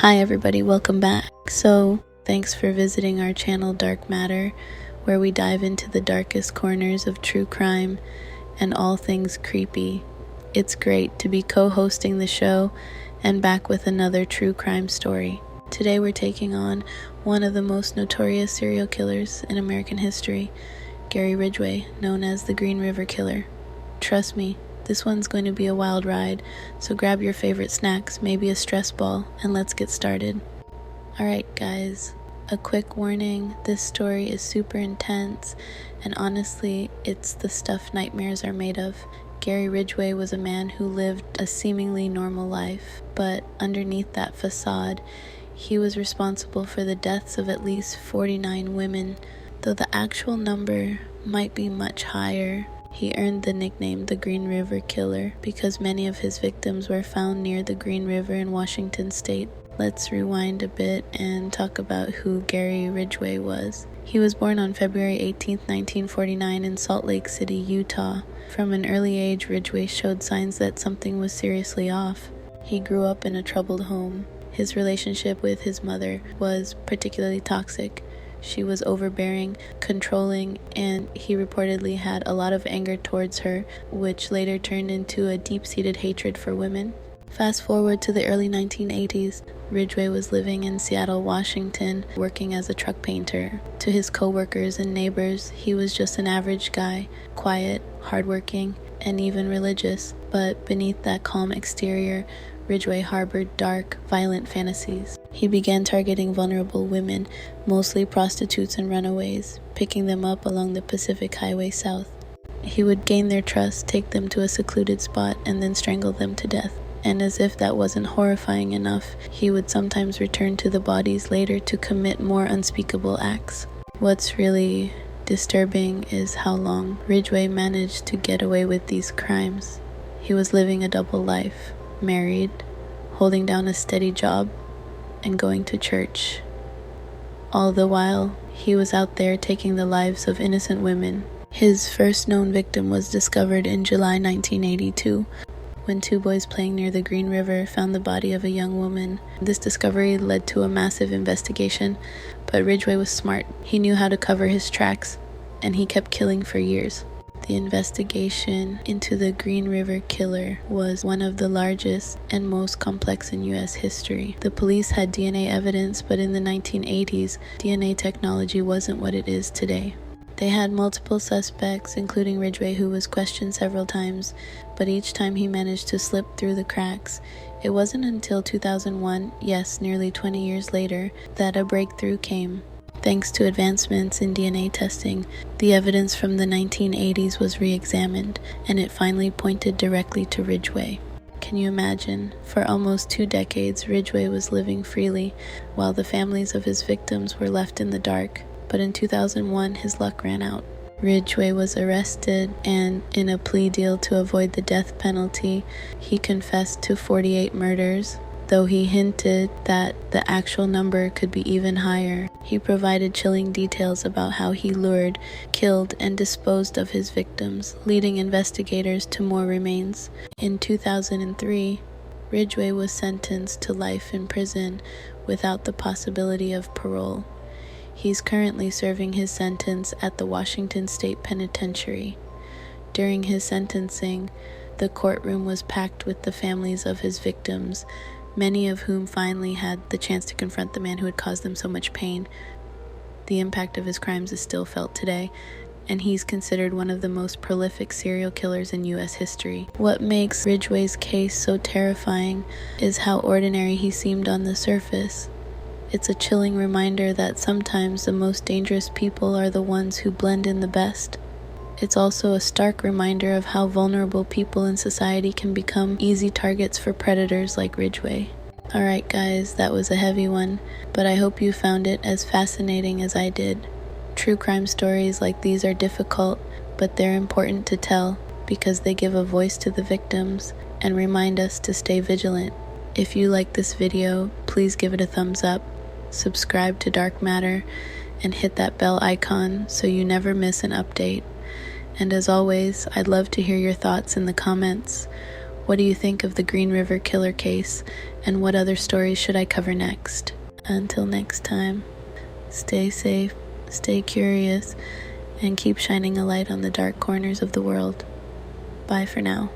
Hi everybody, welcome back. So, thanks for visiting our channel Dark Matter, where we dive into the darkest corners of true crime and all things creepy. It's great to be co-hosting the show and back with another true crime story. Today we're taking on one of the most notorious serial killers in American history, Gary Ridgway, known as the Green River Killer. Trust me, this one's going to be a wild ride, so grab your favorite snacks, maybe a stress ball, and let's get started. Alright guys, a quick warning, this story is super intense, and honestly, it's the stuff nightmares are made of. Gary Ridgway was a man who lived a seemingly normal life, but underneath that facade, he was responsible for the deaths of at least 49 women, though the actual number might be much higher. He earned the nickname the Green River Killer because many of his victims were found near the Green River in Washington state. Let's rewind a bit and talk about who Gary Ridgway was. He was born on February 18, 1949 in Salt Lake City, Utah. From an early age, Ridgway showed signs that something was seriously off. He grew up in a troubled home. His relationship with his mother was particularly toxic. She was overbearing, controlling, and he reportedly had a lot of anger towards her, which later turned into a deep-seated hatred for women. Fast forward to the early 1980s, Ridgway was living in Seattle, Washington, working as a truck painter. To his co-workers and neighbors, he was just an average guy, quiet, hardworking, and even religious. But beneath that calm exterior, Ridgway harbored dark, violent fantasies. He began targeting vulnerable women, mostly prostitutes and runaways, picking them up along the Pacific Highway South. He would gain their trust, take them to a secluded spot, and then strangle them to death. And as if that wasn't horrifying enough, he would sometimes return to the bodies later to commit more unspeakable acts. What's really disturbing is how long Ridgway managed to get away with these crimes. He was living a double life. Married, holding down a steady job, and going to church. All the while, he was out there taking the lives of innocent women. His first known victim was discovered in July 1982, when two boys playing near the Green River found the body of a young woman. This discovery led to a massive investigation, but Ridgway was smart. He knew how to cover his tracks, and he kept killing for years. The investigation into the Green River Killer was one of the largest and most complex in U.S. history. The police had DNA evidence, but in the 1980s, DNA technology wasn't what it is today. They had multiple suspects, including Ridgway, who was questioned several times, but each time he managed to slip through the cracks. It wasn't until 2001, yes, nearly 20 years later, that a breakthrough came. Thanks to advancements in DNA testing, the evidence from the 1980s was re-examined, and it finally pointed directly to Ridgway. Can you imagine? For almost 2 decades, Ridgway was living freely, while the families of his victims were left in the dark. But in 2001, his luck ran out. Ridgway was arrested, and in a plea deal to avoid the death penalty, he confessed to 48 murders. Though he hinted that the actual number could be even higher, he provided chilling details about how he lured, killed, and disposed of his victims, leading investigators to more remains. In 2003, Ridgway was sentenced to life in prison without the possibility of parole. He's currently serving his sentence at the Washington State Penitentiary. During his sentencing, the courtroom was packed with the families of his victims, many of whom finally had the chance to confront the man who had caused them so much pain. The impact of his crimes is still felt today, and he's considered one of the most prolific serial killers in U.S. history. What makes Ridgway's case so terrifying is how ordinary he seemed on the surface. It's a chilling reminder that sometimes the most dangerous people are the ones who blend in the best. It's also a stark reminder of how vulnerable people in society can become easy targets for predators like Ridgway. Alright guys, that was a heavy one, but I hope you found it as fascinating as I did. True crime stories like these are difficult, but they're important to tell because they give a voice to the victims and remind us to stay vigilant. If you like this video, please give it a thumbs up, subscribe to Dark Matter, and hit that bell icon so you never miss an update. And as always, I'd love to hear your thoughts in the comments. What do you think of the Green River Killer case, and what other stories should I cover next? Until next time, stay safe, stay curious, and keep shining a light on the dark corners of the world. Bye for now.